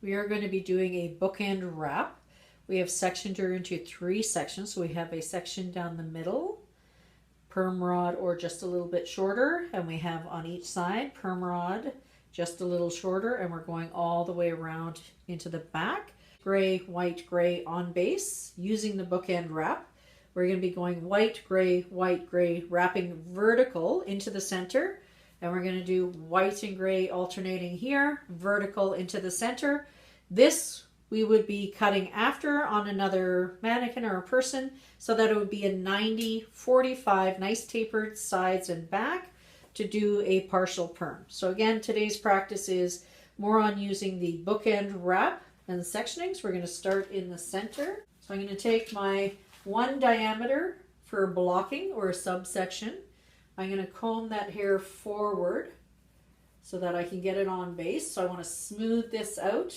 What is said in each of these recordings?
We are going to be doing a bookend wrap. We have sectioned her into 3 sections. So we have a section down the middle, perm rod or just a little bit shorter, and we have on each side perm rod just a little shorter, and we're going all the way around into the back. Gray, white, gray on base using the bookend wrap. We're going to be going white, gray, wrapping vertical into the center. And we're going to do white and gray alternating here, vertical into the center. This we would be cutting after on another mannequin or a person so that it would be a 90-45, nice tapered sides and back to do a partial perm. So again, today's practice is more on using the bookend wrap and the sectionings. We're going to start in the center. So I'm going to take my 1 diameter for blocking or a subsection. I'm going to comb that hair forward so that I can get it on base. So I want to smooth this out.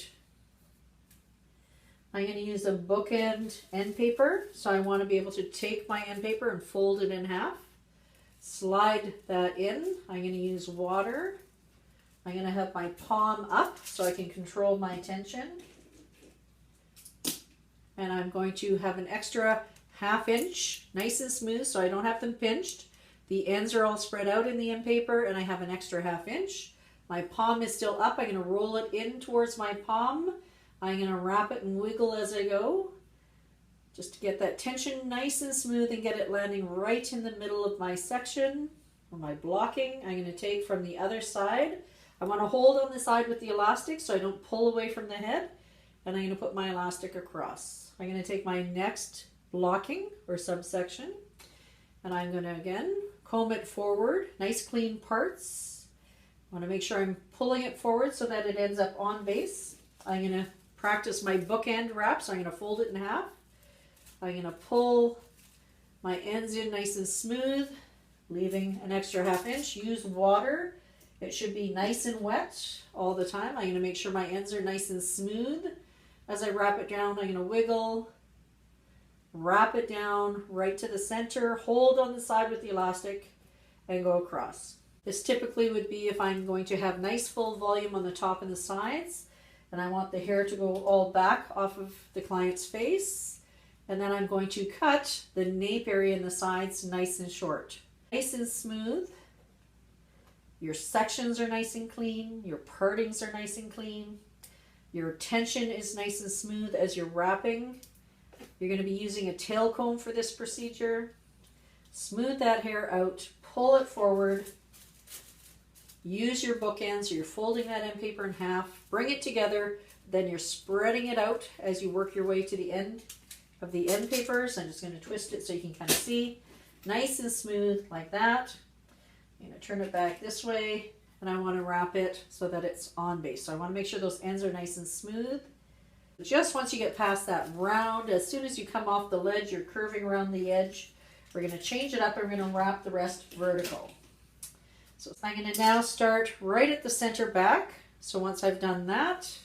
I'm going to use a bookend end paper. So I want to be able to take my end paper and fold it in half. Slide that in. I'm going to use water. I'm going to have my palm up so I can control my tension. And I'm going to have an extra 1/2 inch, nice and smooth so I don't have them pinched. The ends are all spread out in the end paper and I have an extra 1/2 inch. My palm is still up. I'm going to roll it in towards my palm. I'm going to wrap it and wiggle as I go, just to get that tension nice and smooth and get it landing right in the middle of my section or my blocking. I'm going to take from the other side. I want to hold on the side with the elastic so I don't pull away from the head, and I'm going to put my elastic across. I'm going to take my next blocking or subsection and I'm going to again comb it forward, nice clean parts. I want to make sure I'm pulling it forward so that it ends up on base. I'm going to practice my bookend wrap, so I'm going to fold it in half. I'm going to pull my ends in nice and smooth, leaving an extra 1/2 inch. Use water. It should be nice and wet all the time. I'm going to make sure my ends are nice and smooth. As I wrap it down, I'm going to wiggle, wrap it down right to the center, hold on the side with the elastic, and go across. This typically would be if I'm going to have nice full volume on the top and the sides, and I want the hair to go all back off of the client's face. And then I'm going to cut the nape area and the sides nice and short. Nice and smooth. Your sections are nice and clean. Your partings are nice and clean. Your tension is nice and smooth as you're wrapping. You're going to be using a tail comb for this procedure. Smooth that hair out, pull it forward. Use your bookends, so you're folding that end paper in half. Bring it together, then you're spreading it out as you work your way to the end of the end papers. I'm just going to twist it so you can kind of see. Nice and smooth like that. I'm going to turn it back this way, and I want to wrap it so that it's on base. So I want to make sure those ends are nice and smooth. Just once you get past that round, as soon as you come off the ledge, you're curving around the edge. We're going to change it up and we're going to wrap the rest vertical. So I'm going to now start right at the center back. So once I've done that,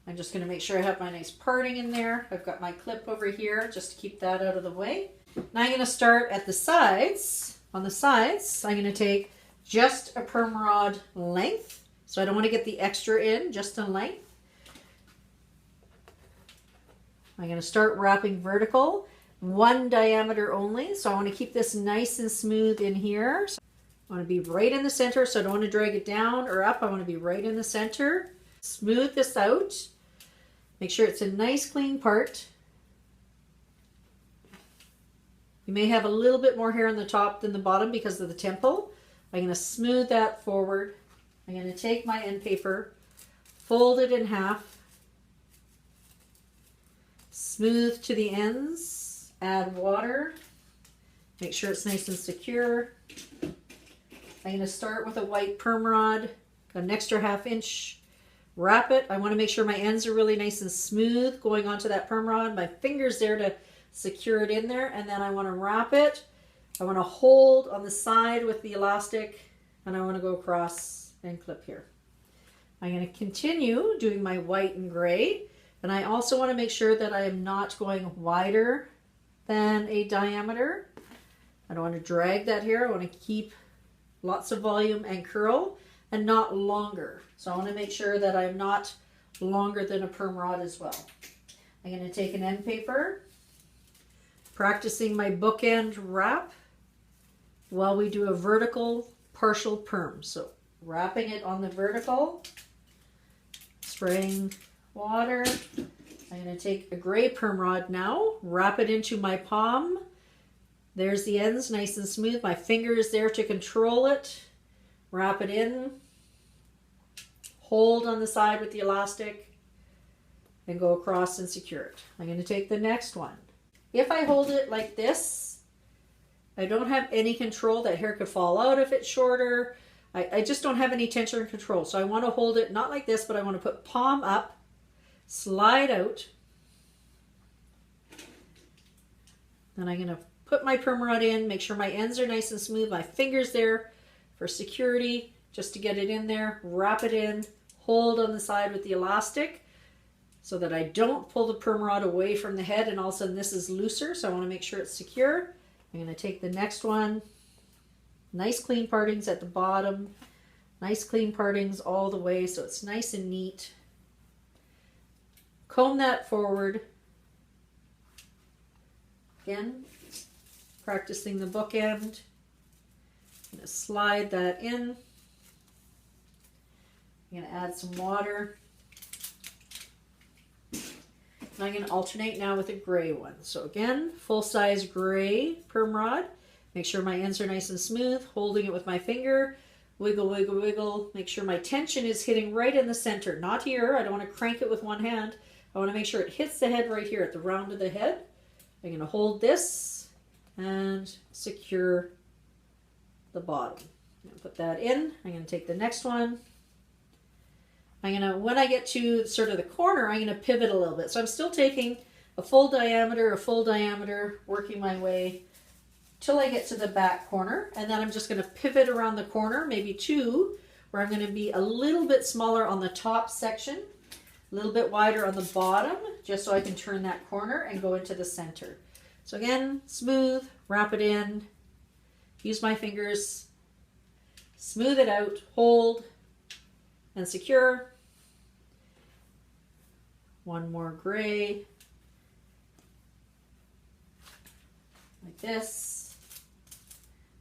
I'm just going to make sure I have my nice parting in there. I've got my clip over here just to keep that out of the way. Now I'm going to start at the sides. On the sides, I'm going to take just a perm rod length. So I don't want to get the extra in, just a length. I'm going to start wrapping vertical, 1 diameter only. So I want to keep this nice and smooth in here. So I want to be right in the center, so I don't want to drag it down or up. I want to be right in the center. Smooth this out. Make sure it's a nice clean part. You may have a little bit more hair on the top than the bottom because of the temple. I'm going to smooth that forward. I'm going to take my end paper, fold it in half, smooth to the ends, add water, make sure it's nice and secure. I'm going to start with a white perm rod, got an extra 1/2 inch, wrap it. I want to make sure my ends are really nice and smooth going onto that perm rod. My finger's there to secure it in there, and then I want to wrap it. I want to hold on the side with the elastic, and I want to go across and clip here. I'm going to continue doing my white and gray, and I also want to make sure that I am not going wider than a diameter. I don't want to drag that hair. I want to keep lots of volume and curl, and not longer. So I want to make sure that I'm not longer than a perm rod as well. I'm going to take an end paper, practicing my bookend wrap while we do a vertical partial perm. So wrapping it on the vertical, spraying water. I'm going to take a gray perm rod now, wrap it into my palm. There's the ends, nice and smooth. My finger is there to control it. Wrap it in. Hold on the side with the elastic and go across and secure it. I'm going to take the next one. If I hold it like this, I don't have any control. That hair could fall out if it's shorter. I just don't have any tension or control. So I want to hold it not like this, but I want to put palm up, slide out. Then I'm going to put my perm rod in, make sure my ends are nice and smooth. My finger's there for security, just to get it in there. Wrap it in, hold on the side with the elastic so that I don't pull the perm rod away from the head and all of a sudden this is looser. So I want to make sure it's secure. I'm going to take the next one. Nice clean partings at the bottom. Nice clean partings all the way so it's nice and neat. Comb that forward. Again, practicing the bookend. I'm going to slide that in. I'm going to add some water. And I'm going to alternate now with a gray one. So again, full-size gray perm rod. Make sure my ends are nice and smooth, holding it with my finger. Wiggle, wiggle, wiggle. Make sure my tension is hitting right in the center, not here. I don't want to crank it with one hand. I want to make sure it hits the head right here at the round of the head. I'm going to hold this and secure the bottom. I'm going to put that in. I'm going to take the next one. When I get to sort of the corner, I'm going to pivot a little bit. So I'm still taking a full diameter, working my way till I get to the back corner. And then I'm just going to pivot around the corner, maybe two, where I'm going to be a little bit smaller on the top section, a little bit wider on the bottom, just so I can turn that corner and go into the center. So again, smooth, wrap it in, use my fingers, smooth it out, hold, and secure. One more gray, like this.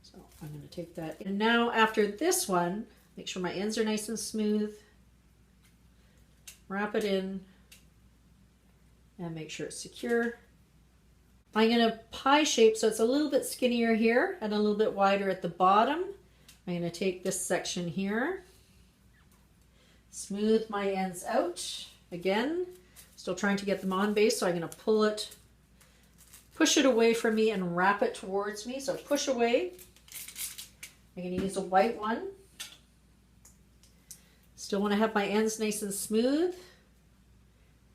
So I'm going to take that. And now after this one, make sure my ends are nice and smooth. Wrap it in and make sure it's secure. I'm going to pie shape so it's a little bit skinnier here and a little bit wider at the bottom. I'm going to take this section here, smooth my ends out. Again, still trying to get them on base, so I'm going to pull it, push it away from me and wrap it towards me. So push away. I'm going to use a white one. Still want to have my ends nice and smooth.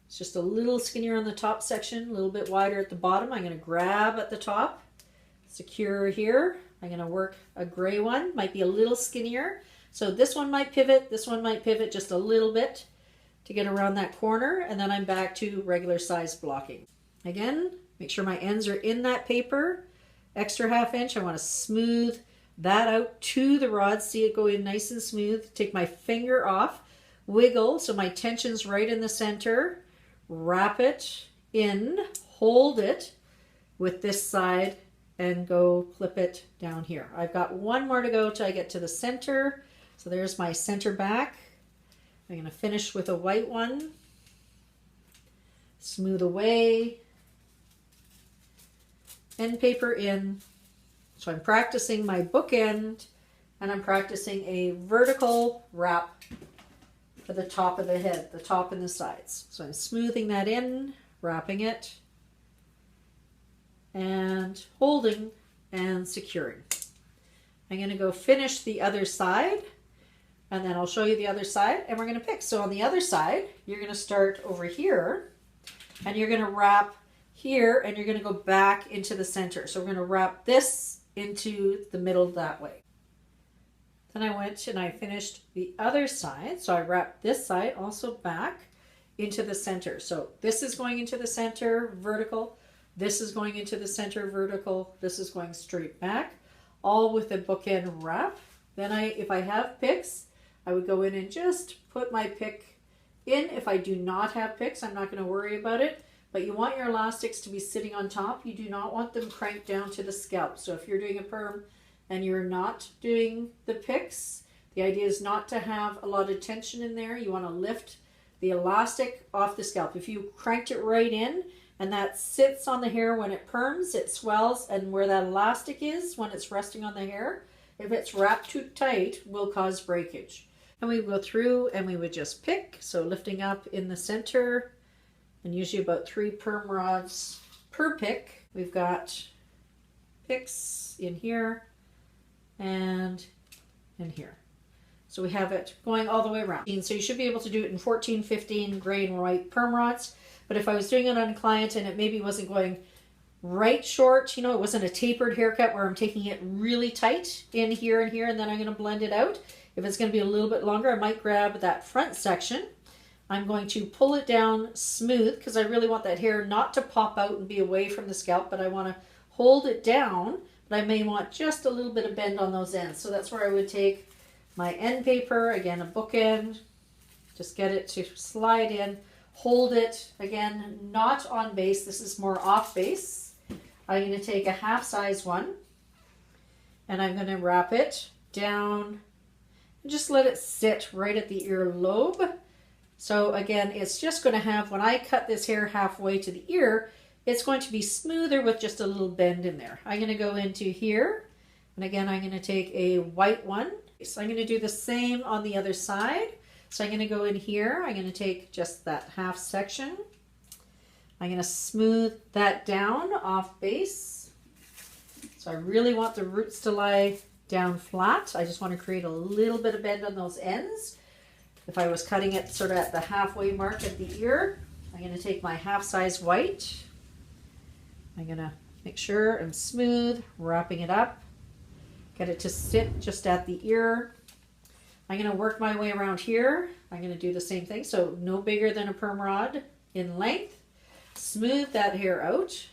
It's just a little skinnier on the top section, a little bit wider at the bottom. I'm going to grab at the top, secure here. I'm going to work a gray one, might be a little skinnier. So this one might pivot just a little bit to get around that corner, and then I'm back to regular size blocking. Again, make sure my ends are in that paper. Extra ½ inch, I want to smooth that out to the rod, see it go in nice and smooth. Take my finger off, wiggle so my tension's right in the center. Wrap it in, hold it with this side and go clip it down here. I've got one more to go till I get to the center. So there's my center back. I'm going to finish with a white one. Smooth away. End paper in. So I'm practicing my bookend and I'm practicing a vertical wrap for the top of the head, the top and the sides. So I'm smoothing that in, wrapping it, and holding and securing. I'm going to go finish the other side, and then I'll show you the other side, and we're going to pick. So on the other side, you're going to start over here, and you're going to wrap here, and you're going to go back into the center. So we're going to wrap this into the middle that way. Then I went and I finished the other side. So I wrapped this side also back into the center. So this is going into the center, vertical. This is going into the center, vertical. This is going straight back, all with a bookend wrap. Then if I have picks, I would go in and just put my pick in. If I do not have picks, I'm not going to worry about it. But you want your elastics to be sitting on top. You do not want them cranked down to the scalp. So if you're doing a perm and you're not doing the picks, the idea is not to have a lot of tension in there. You want to lift the elastic off the scalp. If you cranked it right in and that sits on the hair when it perms, it swells, and where that elastic is when it's resting on the hair, if it's wrapped too tight, will cause breakage. And we would go through and we would just pick, so lifting up in the center, and usually about 3 perm rods per pick. We've got picks in here and in here. So we have it going all the way around. So you should be able to do it in 14, 15 gray and white perm rods. But if I was doing it on a client and it maybe wasn't going right short, you know, it wasn't a tapered haircut where I'm taking it really tight in here and here, and then I'm going to blend it out. If it's going to be a little bit longer, I might grab that front section. I'm going to pull it down smooth because I really want that hair not to pop out and be away from the scalp, but I want to hold it down, but I may want just a little bit of bend on those ends. So that's where I would take my end paper, again, a bookend, just get it to slide in, hold it, again, not on base. This is more off base. I'm going to take a half size one and I'm going to wrap it down and just let it sit right at the ear lobe. So again, it's just going to have, when I cut this hair halfway to the ear, it's going to be smoother with just a little bend in there. I'm going to go into here, and again, I'm going to take a white one. So I'm going to do the same on the other side. So I'm going to go in here. I'm going to take just that half section. I'm going to smooth that down off base. So I really want the roots to lie down flat. I just want to create a little bit of bend on those ends. If I was cutting it sort of at the halfway mark at the ear, I'm going to take my half size white. I'm going to make sure I'm smooth, wrapping it up. Get it to sit just at the ear. I'm going to work my way around here. I'm going to do the same thing. So no bigger than a perm rod in length. Smooth that hair out.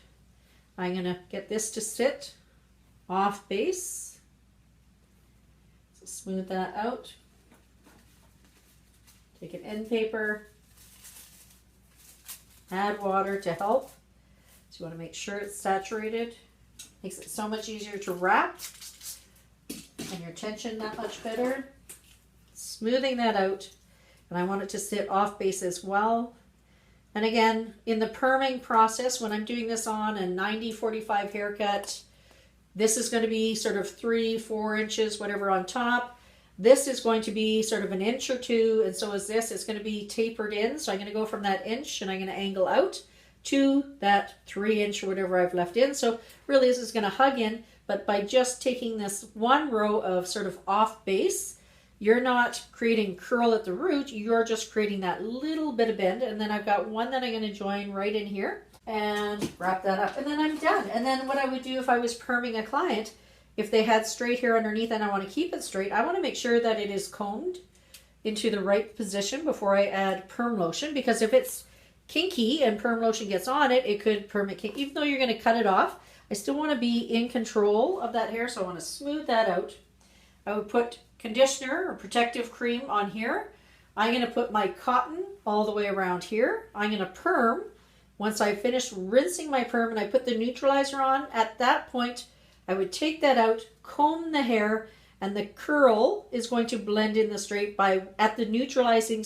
I'm going to get this to sit off base. So smooth that out. Take an end paper. Add water to help. So you want to make sure it's saturated. Makes it so much easier to wrap. And your tension that much better. Smoothing that out, and I want it to sit off base as well. And again, in the perming process, when I'm doing this on a 90-45 haircut, this is going to be sort of 3-4 inches, whatever, on top. This is going to be sort of an inch or two, and so is this. It's going to be tapered in, so I'm going to go from that inch and I'm going to angle out to that 3 inch or whatever I've left in. So really this is going to hug in, but by just taking this one row of sort of off base, you're not creating curl at the root, you're just creating that little bit of bend. And then I've got one that I'm going to join right in here and wrap that up, and then I'm done. And then what I would do if I was perming a client, if they had straight hair underneath and I want to keep it straight, I want to make sure that it is combed into the right position before I add perm lotion, because if it's kinky and perm lotion gets on it, it could perm it kinky. Even though you're going to cut it off, I still want to be in control of that hair, so I want to smooth that out. I would put conditioner or protective cream on here. I'm going to put my cotton all the way around here. I'm going to perm. Once I finish rinsing my perm and I put the neutralizer on, at that point I would take that out, comb the hair, and the curl is going to blend in the straight by at the neutralizing